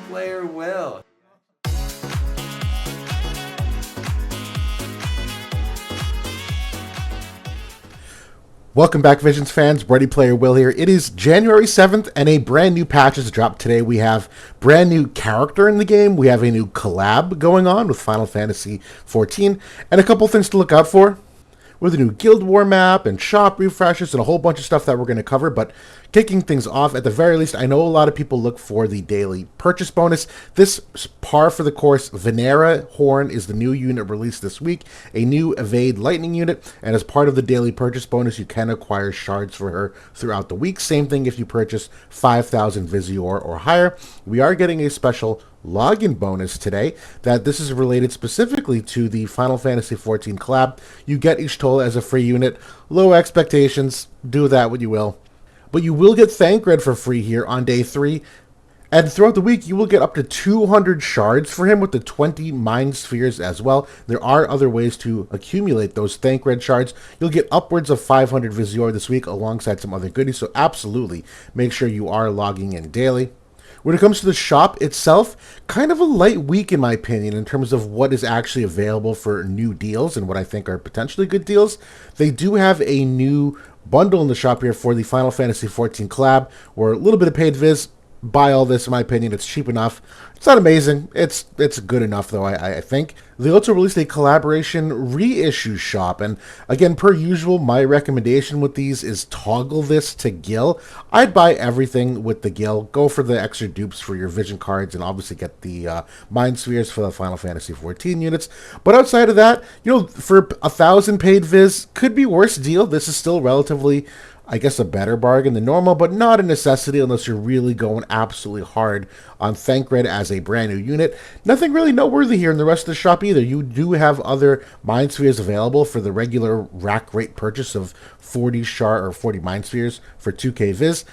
Player Will. Welcome back, Visions fans. Ready Player Will here. It is January 7th, and a brand new patch has dropped today. We have brand new character in the game. We have a new collab going on with Final Fantasy XIV, and a couple things to look out for, with a new Guild War map and shop refreshes and a whole bunch of stuff that we're going to cover. But kicking things off, at the very least, I know a lot of people look for the daily purchase bonus. This par for the course Vanera Horn is the new unit released this week, a new Evade Lightning unit, and as part of the daily purchase bonus, you can acquire shards for her throughout the week. Same thing if you purchase 5,000 Visior or higher. We are getting a special login bonus today that this is related specifically to the Final Fantasy XIV collab. You get Ishtola as a free unit. Low expectations, do that what you will. But you will get Thancred for free here on day 3. And throughout the week, you will get up to 200 shards for him with the 20 Mind Spheres as well. There are other ways to accumulate those Thancred shards. You'll get upwards of 500 Visior this week alongside some other goodies, so absolutely make sure you are logging in daily. When it comes to the shop itself, kind of a light week in my opinion in terms of what is actually available for new deals and what I think are potentially good deals. They do have a new bundle in the shop here for the Final Fantasy XIV collab, where a little bit of paid viz. Buy all this, in my opinion. It's cheap enough. It's not amazing. It's good enough, though, I think. They also released a collaboration reissue shop, and again, per usual, my recommendation with these is toggle this to Gil. I'd buy everything with the Gil. Go for the extra dupes for your Vision cards, and obviously get the Mind Spheres for the Final Fantasy XIV units. But outside of that, for 1,000 paid viz, could be worse deal. This is still relatively, I guess, a better bargain than normal, but not a necessity unless you're really going absolutely hard on Thancred as a brand new unit. Nothing really noteworthy here in the rest of the shop either. You do have other Mind Spheres available for the regular rack rate purchase of 40 shard or 40 Mind Spheres for 2k viz.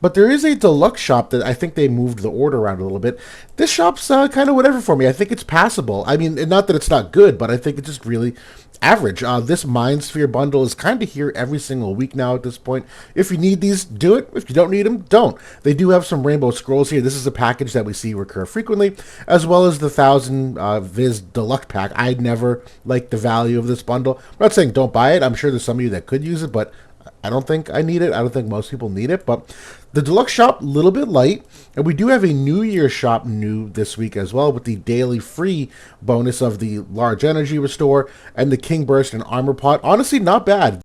But there is a deluxe shop that I think they moved the order around a little bit. This shop's kind of whatever for me. I think it's passable. I mean, not that it's not good, but I think it's just really average. This Mind Sphere bundle is kind of here every single week now at this point. If you need these, do it. If you don't need them, don't. They do have some Rainbow Scrolls here. This is a package that we see recur frequently, as well as the 1,000 Viz Deluxe pack. I never liked the value of this bundle. I'm not saying don't buy it. I'm sure there's some of you that could use it, but I don't think I need it. I don't think most people need it, but the deluxe shop, a little bit light, and we do have a New Year shop new this week as well with the daily free bonus of the Large Energy Restore and the King Burst and Armor Pot. Honestly, not bad.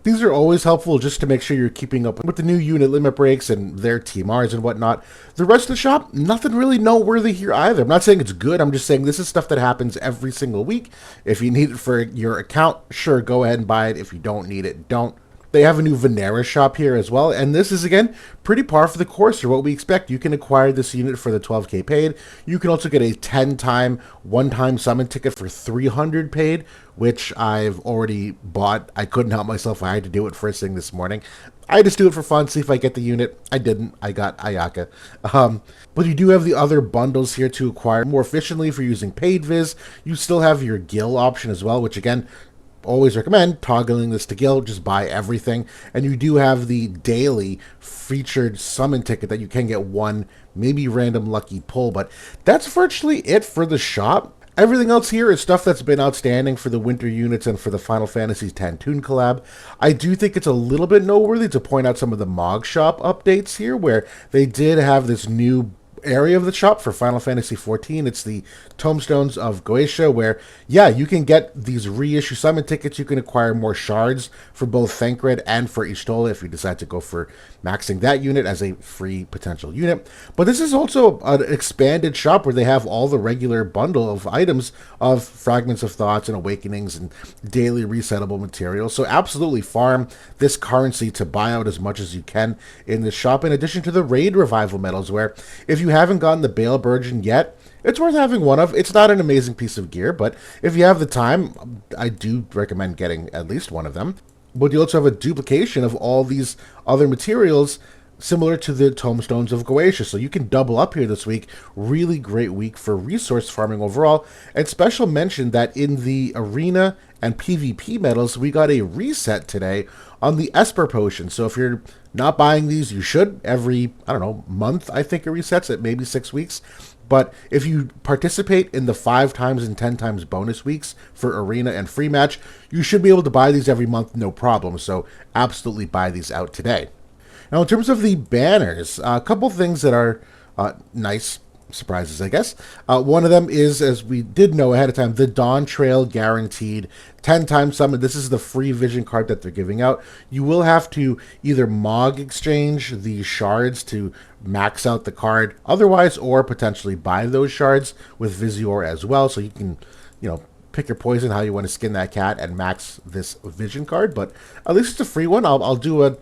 These are always helpful just to make sure you're keeping up with the new unit limit breaks and their TMRs and whatnot. The rest of the shop, nothing really noteworthy here either. I'm not saying it's good. I'm just saying this is stuff that happens every single week. If you need it for your account, sure, go ahead and buy it. If you don't need it, don't. They have a new Vanera shop here as well, and this is, again, pretty par for the course for what we expect. You can acquire this unit for the 12k paid. You can also get a 10-time, one-time summon ticket for 300 paid, which I've already bought. I couldn't help myself. I had to do it first thing this morning. I just do it for fun, see if I get the unit. I didn't. I got Ayaka. But you do have the other bundles here to acquire more efficiently for using paid viz. You still have your Gil option as well, which, again, always recommend toggling this to Gil. Just buy everything. And you do have the daily featured summon ticket that you can get one, maybe random lucky pull. But that's virtually it for the shop. Everything else here is stuff that's been outstanding for the winter units and for the Final Fantasy X Toon collab. I do think it's a little bit noteworthy to point out some of the Mog Shop updates here, where they did have this new area of the shop for Final Fantasy XIV. It's the Tombstones of Goetia, where, yeah, you can get these reissue summon tickets. You can acquire more shards for both Thancred and for Ishtola if you decide to go for maxing that unit as a free potential unit. But this is also an expanded shop where they have all the regular bundle of items of Fragments of Thoughts and Awakenings and daily resettable materials. So absolutely farm this currency to buy out as much as you can in this shop, in addition to the Raid Revival medals, where if you haven't gotten the Bale Burgeon yet, it's worth having one of. It's not an amazing piece of gear, but if you have the time, I do recommend getting at least one of them. But you also have a duplication of all these other materials similar to the Tombstones of Goetia. So you can double up here this week. Really great week for resource farming overall. And special mention that in the Arena and PvP medals, we got a reset today on the Esper Potion. So if you're not buying these, you should. Every, I don't know, month, I think it resets at maybe 6 weeks. But if you participate in the 5 times and 10 times bonus weeks for arena and free match, you should be able to buy these every month, no problem. So absolutely buy these out today. Now, in terms of the banners, a couple things that are nice surprises, I guess. One of them is, as we did know ahead of time, the Dawn Trail guaranteed 10 times summon. This is the free vision card that they're giving out. You will have to either Mog exchange the shards to max out the card otherwise, or potentially buy those shards with Visior as well, so you can, pick your poison how you want to skin that cat and max this vision card. But at least it's a free one. I'll do a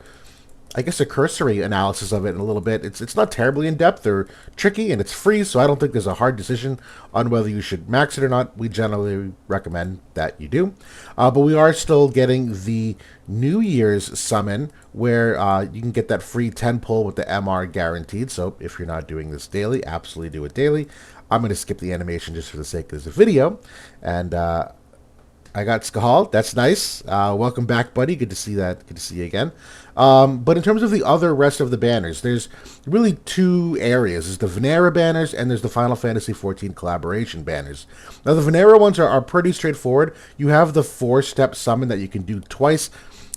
cursory analysis of it in a little bit. It's not terribly in-depth or tricky, and it's free, so I don't think there's a hard decision on whether you should max it or not. We generally recommend that you do. But we are still getting the New Year's summon, where you can get that free 10 pull with the MR guaranteed. So if you're not doing this daily, absolutely do it daily. I'm going to skip the animation just for the sake of this video. And I got Skahal. That's nice. Welcome back, buddy. Good to see that. Good to see you again. But in terms of the other rest of the banners, there's really 2 areas. There's the Vanera banners and there's the Final Fantasy XIV collaboration banners. Now, the Vanera ones are pretty straightforward. You have the 4-step summon that you can do twice.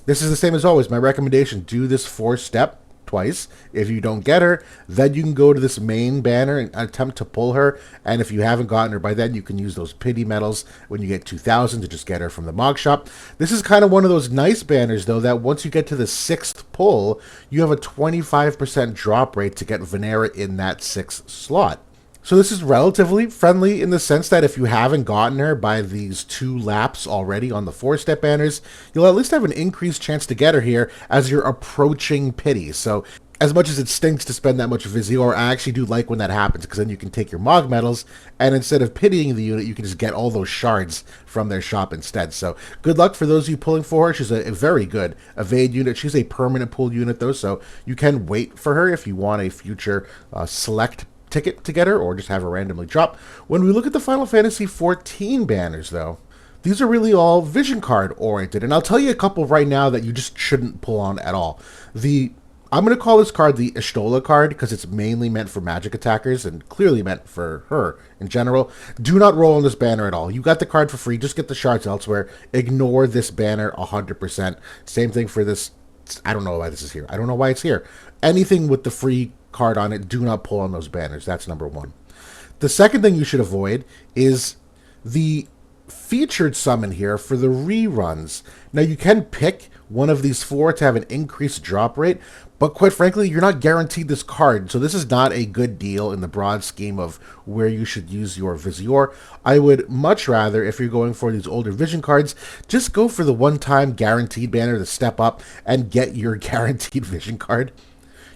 This is the same as always. My recommendation, do this 4-step twice. If you don't get her, then you can go to this main banner and attempt to pull her, and if you haven't gotten her by then, you can use those pity medals when you get 2,000 to just get her from the Mog shop. This is kind of one of those nice banners, though, that once you get to the 6th pull, you have a 25% drop rate to get Vanera in that 6th slot. So this is relatively friendly in the sense that if you haven't gotten her by these 2 laps already on the 4-step banners, you'll at least have an increased chance to get her here as you're approaching pity. So as much as it stinks to spend that much Visior, I actually do like when that happens, because then you can take your Mog medals, and instead of pitying the unit, you can just get all those shards from their shop instead. So good luck for those of you pulling for her. She's a very good evade unit. She's a permanent pull unit, though, so you can wait for her if you want a future select ticket to get her, or just have her randomly drop. When we look at the Final Fantasy XIV banners, though, these are really all vision card oriented, and I'll tell you a couple right now that you just shouldn't pull on at all. I'm going to call this card the Ishtola card because it's mainly meant for magic attackers and clearly meant for her in general. Do not roll on this banner at all. You got the card for free. Just get the shards elsewhere. Ignore this banner 100%. Same thing for this. I don't know why this is here. I don't know why it's here. Anything with the free card on it, do not pull on those banners. That's number 1. The second thing you should avoid is the featured summon here for the reruns. Now, you can pick one of these 4 to have an increased drop rate, but quite frankly, you're not guaranteed this card, so this is not a good deal in the broad scheme of where you should use your Visior. I would much rather, if you're going for these older vision cards, just go for the one-time guaranteed banner to step up and get your guaranteed vision card.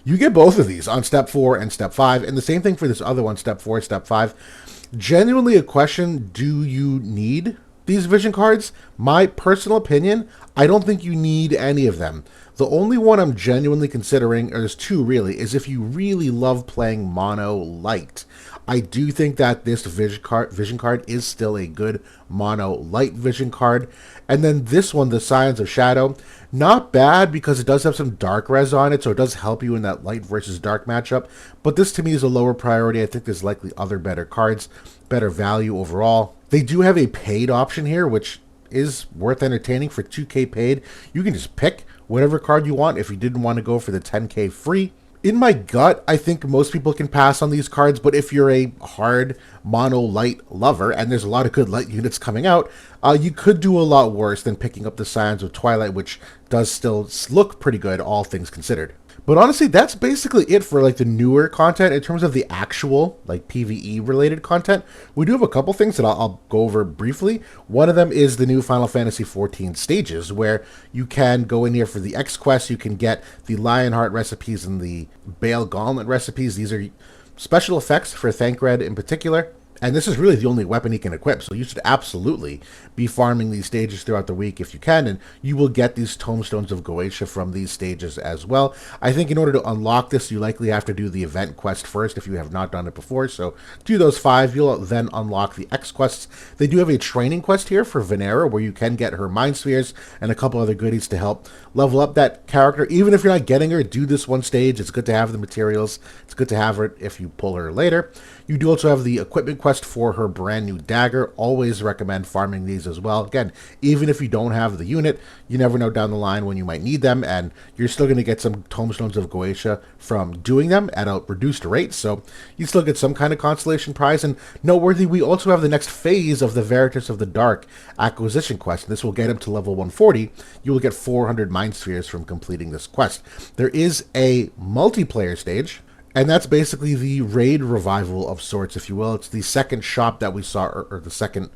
You get both of these on step 4 and step 5, and the same thing for this other one, step 4, step 5. Genuinely a question, do you need these vision cards? My personal opinion, I don't think you need any of them. The only one I'm genuinely considering, or there's 2 really, is if you really love playing mono light. I do think that this vision card is still a good mono light vision card. And then this one, the Scions of Shadow, not bad because it does have some dark res on it, so it does help you in that light versus dark matchup. But this to me is a lower priority. I think there's likely other better cards, better value overall. They do have a paid option here, which is worth entertaining. For 2K paid, you can just pick whatever card you want if you didn't want to go for the 10K free. In my gut, I think most people can pass on these cards, but if you're a hard mono light lover, and there's a lot of good light units coming out, you could do a lot worse than picking up the Scions of Twilight, which does still look pretty good, all things considered. But honestly, that's basically it for like the newer content in terms of the actual like PvE related content. We do have a couple things that I'll go over briefly. One of them is the new Final Fantasy XIV stages, where you can go in here for the X quest. You can get the Lionheart recipes and the Bale Gauntlet recipes. These are special effects for Thancred in particular. And this is really the only weapon he can equip, so you should absolutely be farming these stages throughout the week if you can, and you will get these Tomestones of Goetia from these stages as well. I think in order to unlock this, you likely have to do the event quest first if you have not done it before, so do those 5, you'll then unlock the X quests. They do have a training quest here for Vanera, where you can get her Mind Spheres and a couple other goodies to help level up that character. Even if you're not getting her, do this one stage. It's good to have the materials. It's good to have her if you pull her later. You do also have the equipment quest for her brand new dagger. Always recommend farming these as well. Again, even if you don't have the unit, you never know down the line when you might need them, and you're still going to get some Tomestones of Goetia from doing them at a reduced rate, so you still get some kind of consolation prize. And noteworthy, we also have the next phase of the Veritas of the Dark acquisition quest. This will get him to level 140. You will get 400 Mind Spheres from completing this quest. There is a multiplayer stage, and that's basically the raid revival of sorts, if you will. It's the second shop that we saw, or the second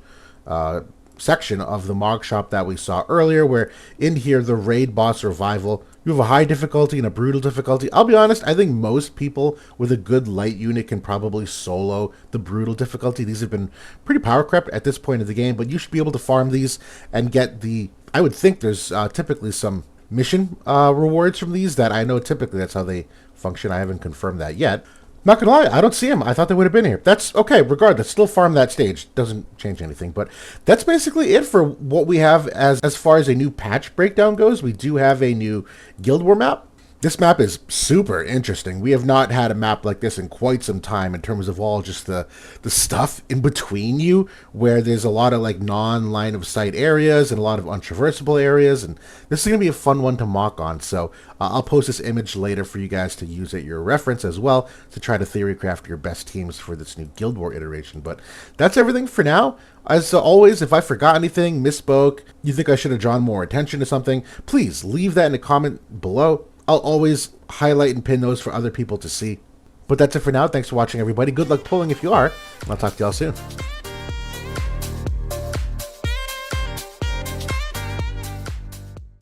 section of the Mog shop that we saw earlier, where in here, the raid boss revival, you have a high difficulty and a brutal difficulty. I'll be honest, I think most people with a good light unit can probably solo the brutal difficulty. These have been pretty power crept at this point of the game, but you should be able to farm these and get the, I would think there's typically some mission rewards from these that I know typically that's how they function. I haven't confirmed that yet. Not gonna lie, I don't see them. I thought they would have been here. That's okay, regardless. Still farm that stage. Doesn't change anything. But that's basically it for what we have as far as a new patch breakdown goes. We do have a new Guild War map. This map is super interesting. We have not had a map like this in quite some time in terms of all just the stuff in between you, where there's a lot of like non-line of sight areas and a lot of untraversable areas, and this is going to be a fun one to mock on. So I'll post this image later for you guys to use at your reference as well to try to theory craft your best teams for this new Guild War iteration. But that's everything for now. As always, if I forgot anything, misspoke, you think I should have drawn more attention to something, please leave that in a comment below. I'll always highlight and pin those for other people to see. But that's it for now. Thanks for watching, everybody. Good luck pulling if you are, and I'll talk to y'all soon.